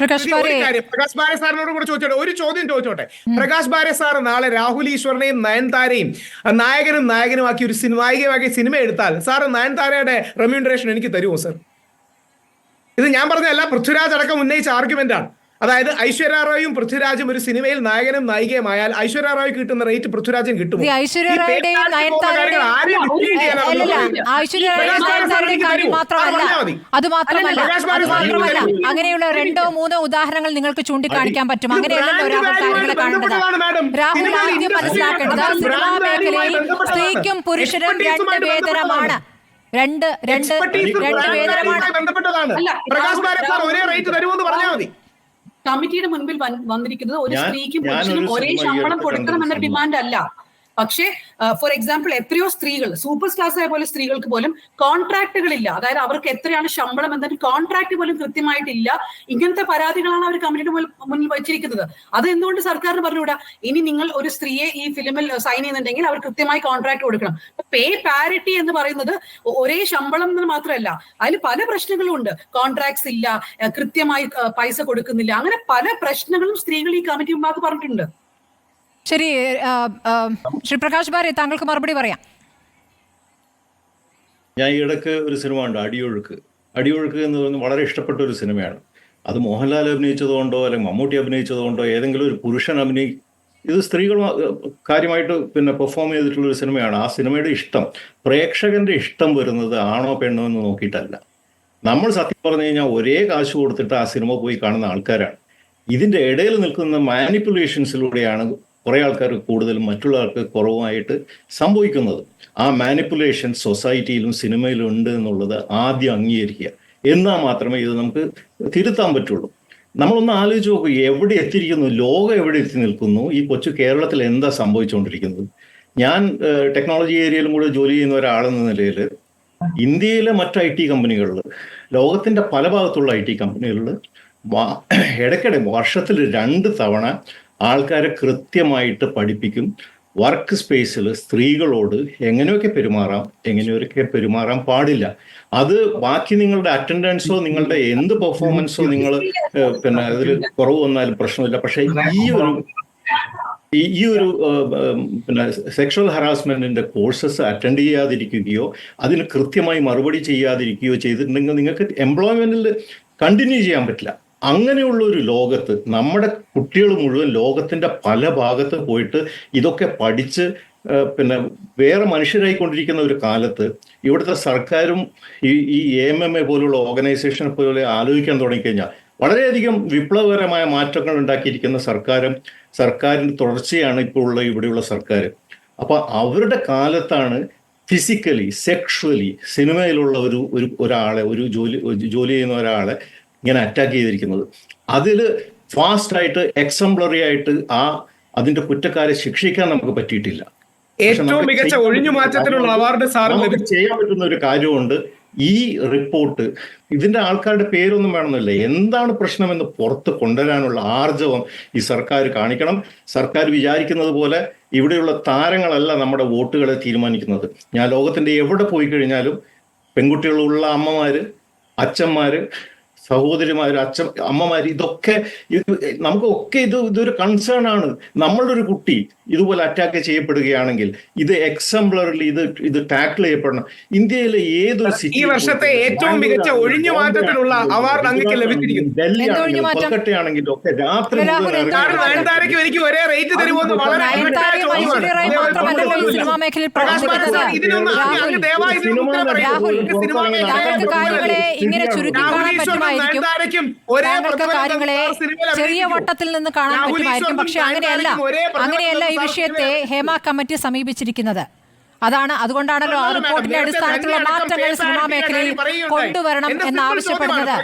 പ്രകാശ് ബാരെ സാറിനോട് കൂടെ ചോദിച്ചോട്ടെ, ഒരു ചോദ്യം ചോദിച്ചോട്ടെ. പ്രകാശ് ബാരെ സാർ നാളെ രാഹുൽ ഈശ്വറിനെയും നയൻതാരയും നായകനുമാക്കി ഒരു നായികമാക്കി സിനിമ എടുത്താൽ സാർ നയൻതാരയുടെ റെമ്യൂണറേഷൻ എനിക്ക് തരുമോ സർ? ഇത് ഞാൻ പറഞ്ഞതല്ല, പൃഥ്വിരാജ് അടക്കം ഉന്നയിച്ച ആർഗ്യുമെന്റ് ആണ്. അതായത് ഐശ്വര്യ റായും പൃഥ്വിരാജും ഒരു സിനിമയിൽ നായകനും നായികയുമായാൽ ഐശ്വര്യ റായ്ക്ക് കിട്ടുന്ന റേറ്റ് പൃഥ്വിരാജിന് കിട്ടും. അത് മാത്രമല്ല അങ്ങനെയുള്ള 2-3 ഉദാഹരണങ്ങൾ നിങ്ങൾക്ക് ചൂണ്ടിക്കാണിക്കാൻ പറ്റും. അങ്ങനെയല്ലല്ലോ രാഹുൽ കാര്യങ്ങളെ കാണേണ്ടത്. രാഹുൽ ആദ്യം മനസ്സിലാക്കേണ്ടത് സിനിമാ മേഖലയിൽ സ്ത്രീക്കും പുരുഷനും 2 വേതനമാണ്. രണ്ട് വേതനമാണ്. കമ്മിറ്റിയുടെ മുൻപിൽ വന്നിരിക്കുന്നത് ഒരു സ്ത്രീക്കും പുരുഷനും ഒരേ ശമ്പളം കൊടുക്കണം എന്ന ഡിമാൻഡ് അല്ല. പക്ഷേ ഫോർ എക്സാമ്പിൾ എത്രയോ സ്ത്രീകൾ, സൂപ്പർ സ്റ്റാർസ് ആയ പോലെ സ്ത്രീകൾക്ക് പോലും കോൺട്രാക്ടുകളില്ല. അതായത് അവർക്ക് എത്രയാണ് ശമ്പളം എന്നൊരു കോൺട്രാക്ട് പോലും കൃത്യമായിട്ടില്ല. ഇങ്ങനത്തെ പരാതികളാണ് അവർ കമ്മിറ്റിയുടെ മുന്നിൽ വെച്ചിരിക്കുന്നത്. അത് എന്തുകൊണ്ട് സർക്കാരിന് പറഞ്ഞുകൂടാ? ഇനി നിങ്ങൾ ഒരു സ്ത്രീയെ ഈ ഫിലിമിൽ സൈൻ ചെയ്യുന്നുണ്ടെങ്കിൽ അവർ കൃത്യമായി കോൺട്രാക്ട് കൊടുക്കണം. പേ പാരിറ്റി എന്ന് പറയുന്നത് ഒരേ ശമ്പളം എന്ന് മാത്രമല്ല, അതിൽ പല പ്രശ്നങ്ങളും ഉണ്ട്. കോൺട്രാക്ട്സ് ഇല്ല, കൃത്യമായി പൈസ കൊടുക്കുന്നില്ല, അങ്ങനെ പല പ്രശ്നങ്ങളും സ്ത്രീകൾ ഈ കമ്മിറ്റി മുമ്പാകെ പറഞ്ഞിട്ടുണ്ട്. ശരി, ശ്രീ പ്രകാശ് ബാരെ, താങ്കൾക്ക് മറുപടി പറയാം. ഞാൻ ഈ ഇടയ്ക്ക് ഒരു സിനിമ ഉണ്ട്, അടിയൊഴുക്ക് എന്ന് പറയുന്നത് വളരെ ഇഷ്ടപ്പെട്ട ഒരു സിനിമയാണ്. അത് മോഹൻലാൽ അഭിനയിച്ചതുകൊണ്ടോ അല്ലെങ്കിൽ മമ്മൂട്ടി അഭിനയിച്ചതുകൊണ്ടോ ഏതെങ്കിലും ഒരു പുരുഷൻ ഇത് സ്ത്രീകൾ കാര്യമായിട്ട് പെർഫോം ചെയ്തിട്ടുള്ള ഒരു സിനിമയാണ്. ആ സിനിമയുടെ ഇഷ്ടം, പ്രേക്ഷകന്റെ ഇഷ്ടം വരുന്നത് ആണോ പെണ്ണോ എന്ന് നോക്കിയിട്ടല്ല. നമ്മൾ സത്യം പറഞ്ഞു കഴിഞ്ഞാൽ ഒരേ കാശ് കൊടുത്തിട്ട് ആ സിനിമ പോയി കാണുന്ന ആൾക്കാരാണ്. ഇതിൻ്റെ ഇടയിൽ നിൽക്കുന്ന മാനിപ്പുലേഷൻസിലൂടെയാണ് കുറേ ആൾക്കാർ കൂടുതലും മറ്റുള്ളവർക്ക് കുറവുമായിട്ട് സംഭവിക്കുന്നത്. ആ മാനിപ്പുലേഷൻ സൊസൈറ്റിയിലും സിനിമയിലും ഉണ്ട് എന്നുള്ളത് ആദ്യം അംഗീകരിക്കുക. എന്നാൽ മാത്രമേ ഇത് നമുക്ക് തിരുത്താൻ പറ്റുള്ളൂ. നമ്മളൊന്ന് ആലോചിച്ച് നോക്കൂ, എവിടെ എത്തിയിരിക്കുന്നു, ലോകം എവിടെ എത്തി നിൽക്കുന്നു, ഈ കൊച്ചു കേരളത്തിൽ എന്താ സംഭവിച്ചുകൊണ്ടിരിക്കുന്നത്. ഞാൻ ടെക്നോളജി ഏരിയയിലും കൂടെ ജോലി ചെയ്യുന്ന ഒരാളെന്ന നിലയിൽ ഇന്ത്യയിലെ മറ്റ് IT കമ്പനികളിൽ, ലോകത്തിൻ്റെ പല ഭാഗത്തുള്ള IT കമ്പനികളിൽ ഇടയ്ക്കിടെ വർഷത്തിൽ 2 തവണ ആൾക്കാരെ കൃത്യമായിട്ട് പഠിപ്പിക്കും. വർക്ക് സ്പേസിൽ സ്ത്രീകളോട് എങ്ങനെയൊക്കെ പെരുമാറാൻ പാടില്ല. അത് ബാക്കി നിങ്ങളുടെ അറ്റൻഡൻസോ നിങ്ങളുടെ എന്ത് പെർഫോമൻസോ നിങ്ങൾ അതിൽ കുറവ് വന്നാലും പ്രശ്നമില്ല. പക്ഷേ ഈ ഒരു സെക്ഷൽ ഹറാസ്മെന്റിന്റെ കോഴ്സസ് അറ്റൻഡ് ചെയ്യാതിരിക്കുകയോ അതിന് കൃത്യമായി മറുപടി ചെയ്യാതിരിക്കുകയോ ചെയ്തിട്ടുണ്ടെങ്കിൽ നിങ്ങൾക്ക് എംപ്ലോയ്മെന്റിൽ കണ്ടിന്യൂ ചെയ്യാൻ പറ്റില്ല. അങ്ങനെയുള്ള ഒരു ലോകത്ത് നമ്മുടെ കുട്ടികൾ മുഴുവൻ ലോകത്തിൻ്റെ പല ഭാഗത്ത് പോയിട്ട് ഇതൊക്കെ പഠിച്ച് വേറെ മനുഷ്യരായിക്കൊണ്ടിരിക്കുന്ന ഒരു കാലത്ത് ഇവിടുത്തെ സർക്കാരും ഈ AMMA പോലുള്ള ഓർഗനൈസേഷനെ പോലെ ആലോചിക്കാൻ തുടങ്ങിക്കഴിഞ്ഞാൽ വളരെയധികം വിപ്ലവകരമായ മാറ്റങ്ങൾ ഉണ്ടാക്കിയിരിക്കുന്ന സർക്കാരിൻ്റെ തുടർച്ചയാണ് ഇപ്പോൾ ഇവിടെയുള്ള സർക്കാർ. അപ്പോൾ അവരുടെ കാലത്താണ് ഫിസിക്കലി സെക്ഷുവലി സിനിമയിലുള്ള ഒരാളെ ജോലി ചെയ്യുന്ന ഒരാളെ ഇങ്ങനെ അറ്റാക്ക് ചെയ്തിരിക്കുന്നത്. അതിൽ ഫാസ്റ്റായിട്ട് എക്സംപ്ലറി ആയിട്ട് അതിന്റെ കുറ്റക്കാരെ ശിക്ഷിക്കാൻ നമുക്ക് പറ്റിയിട്ടില്ല. ഏറ്റവും മികച്ച ഒഴിഞ്ഞുമാറ്റത്തിനുള്ള അവാർഡ് സാറിന് ചെയ്യാൻ പറ്റുന്ന ഒരു കാര്യമുണ്ട്. ഈ റിപ്പോർട്ട് ഇതിന്റെ ആൾക്കാരുടെ പേരൊന്നും വേണമെന്നില്ല, എന്താണ് പ്രശ്നമെന്ന് പുറത്ത് കൊണ്ടുവരാനുള്ള ആർജവം ഈ സർക്കാർ കാണിക്കണം. സർക്കാർ വിചാരിക്കുന്നത് പോലെ ഇവിടെയുള്ള താരങ്ങളല്ല നമ്മുടെ വോട്ടുകളെ തീരുമാനിക്കുന്നത്. ഞാൻ ലോകത്തിന്റെ എവിടെ പോയി കഴിഞ്ഞാലും പെൺകുട്ടികളുള്ള അമ്മമാര്, അച്ഛന്മാര്, സഹോദരിമാർ, അമ്മമാർ, നമുക്കൊക്കെ ഇതൊരു കൺസേൺ ആണ്. നമ്മളുടെ ഒരു കുട്ടി ഇതുപോലെ അറ്റാക്ക് ചെയ്യപ്പെടുകയാണെങ്കിൽ ഇത് എക്സംപ്ലറിൽ ഇത് ടാക്കിൾ ചെയ്യപ്പെടണം. ഇന്ത്യയിലെ ഏതൊരു ഈ വർഷത്തെ ഏറ്റവും മികച്ച ഒഴിഞ്ഞുമാറ്റത്തിനുള്ള അവാർഡ് അങ്ങേക്ക് ലഭിച്ചിരിക്കുന്നു. ഡൽഹിയാണെങ്കിലും കൊൽക്കട്ടയാണെങ്കിലും ഒക്കെ രാത്രി എനിക്ക് ഒരേ റേറ്റ് തരുമോന്ന് വളരെ ഇങ്ങനെ ചുരുക്കി കാണാൻ പറ്റുമായിരിക്കും, കാര്യങ്ങളെ ചെറിയ വട്ടത്തിൽ നിന്ന് കാണാൻ പറ്റുമായിരിക്കും. പക്ഷെ അങ്ങനെയല്ല ഈ വിഷയത്തെ ഹേമ കമ്മിറ്റി സമീപിച്ചിരിക്കുന്നത്. അതുകൊണ്ടാണല്ലോ ആ റിപ്പോർട്ടിന്റെ അടിസ്ഥാനത്തിലുള്ള മാറ്റങ്ങൾ സിനിമാ മേഖലയിൽ കൊണ്ടുവരണം എന്നാവശ്യപ്പെടുന്നത്.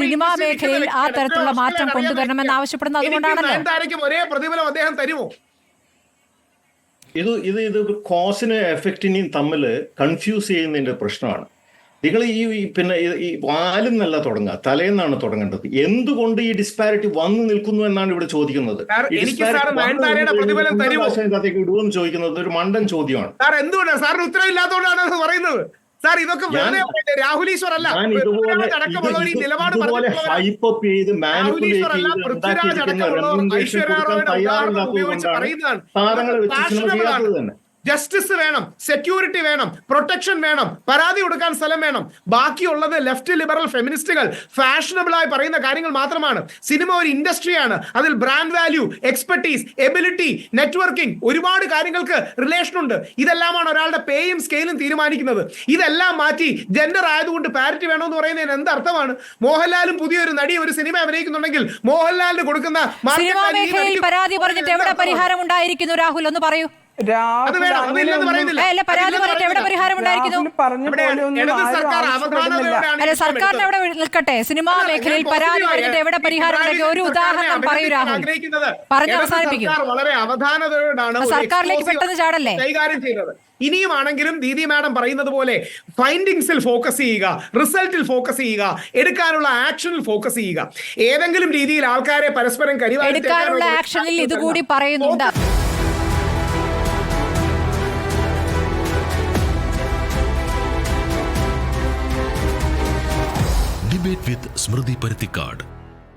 സിനിമാ മേഖലയിൽ ആ തരത്തിലുള്ള മാറ്റം കൊണ്ടുവരണം എന്നാവശ്യപ്പെടുന്നത് അതുകൊണ്ടാണല്ലോ. ഇത് കോസിനും എഫക്റ്റിനെയും തമ്മിൽ കൺഫ്യൂസ് ചെയ്യുന്നതിന്റെ പ്രശ്നമാണ്. നിങ്ങൾ ഈ വാലിൽ നിന്നല്ല തുടങ്ങുക, തലേന്നാണ് തുടങ്ങേണ്ടത്. എന്തുകൊണ്ട് ഈ ഡിസ്പാരിറ്റി വന്നു നിൽക്കുന്നു എന്നാണ് ഇവിടെ ചോദിക്കുന്നത്. ഇടുവെന്ന് ചോദിക്കുന്നത് ഒരു മണ്ടൻ ചോദ്യമാണ്. എന്തുകൊണ്ടാണ് സാറിന് ഉത്തരവില്ലാത്തതുകൊണ്ടാണ് പറയുന്നത്? സാർ ഇതൊക്കെ വെറുതെ പറയട്ടെ. രാഹുൽ ഈശ്വർ അല്ല, പൃഥ്വിരാജ് അടക്കമുള്ളവർ ഈ നിലപാട് പറഞ്ഞിട്ടുള്ളവരാണ്. രാഹുൽ ഈശ്വർ അല്ല, പൃഥ്വിരാജ് അടക്കമുള്ളവർ ഐശ്വര്യ റായിയുടെ ഉദാഹരണം ഉപയോഗിച്ച് പറയുന്നതാണ്. ജസ്റ്റിസ് വേണം, സെക്യൂരിറ്റി വേണം, പ്രൊട്ടക്ഷൻ വേണം, പരാതി കൊടുക്കാൻ സ്ഥലം വേണം. ബാക്കിയുള്ളത് ലെഫ്റ്റ് ലിബറൽ ഫെമിനിസ്റ്റുകൾ ഫാഷനബിൾ ആയി പറയുന്ന കാര്യങ്ങൾ മാത്രമാണ്. സിനിമ ഒരു ഇൻഡസ്ട്രിയാണ്. അതിൽ brand value, expertise, ability, networking, ഒരുപാട് കാര്യങ്ങൾക്ക് റിലേഷൻ ഉണ്ട്. ഇതെല്ലാമാണ് ഒരാളുടെ പേയും സ്കെയിലും തീരുമാനിക്കുന്നത്. ഇതെല്ലാം മാറ്റി ജെൻഡർ ആയതുകൊണ്ട് പാരിറ്റി വേണമെന്ന് പറയുന്നതിന് എന്ത് അർത്ഥമാണ്? മോഹൻലാലും പുതിയൊരു നടി ഒരു സിനിമ അഭിനയിക്കുന്നുണ്ടെങ്കിൽ മോഹൻലാലിന് കൊടുക്കുന്ന സിനിമാ മേഖലയിൽ പരാതി പറഞ്ഞിട്ട് എവിടെ പരിഹാരം ഉണ്ടായിരിക്കുന്നു? രാഹുൽ ഒന്ന് പറയൂ. സർക്കാരിന് എവിടെ നിൽക്കട്ടെ, സിനിമാ മേഖലയിൽ പരാതി പറഞ്ഞിട്ട് എവിടെ പരിഹാരം ഉണ്ടെങ്കിൽ ഒരു ഉദാഹരണം പറയൂ രാഹുൽ, പറഞ്ഞു അവസാനിപ്പിക്കും. വളരെ അവധാനതയോടാണ് സർക്കാരിലേക്ക് പെട്ടെന്ന് ചാടല്ലേ കൈകാര്യം ചെയ്തത്. ഇനിയുമാണെങ്കിലും ദീദി മാഡം പറയുന്നത് പോലെ ഫൈൻഡിങ്സിൽ ഫോക്കസ് ചെയ്യുക, റിസൾട്ടിൽ ഫോക്കസ് ചെയ്യുക, എടുക്കാനുള്ള ആക്ഷനിൽ ഫോക്കസ് ചെയ്യുക. ഏതെങ്കിലും രീതിയിൽ ആൾക്കാരെ പരസ്പരം എടുക്കാനുള്ള ആക്ഷനിൽ ഇതുകൂടി പറയുന്നുണ്ട്. Debate with Smriti Parthikad.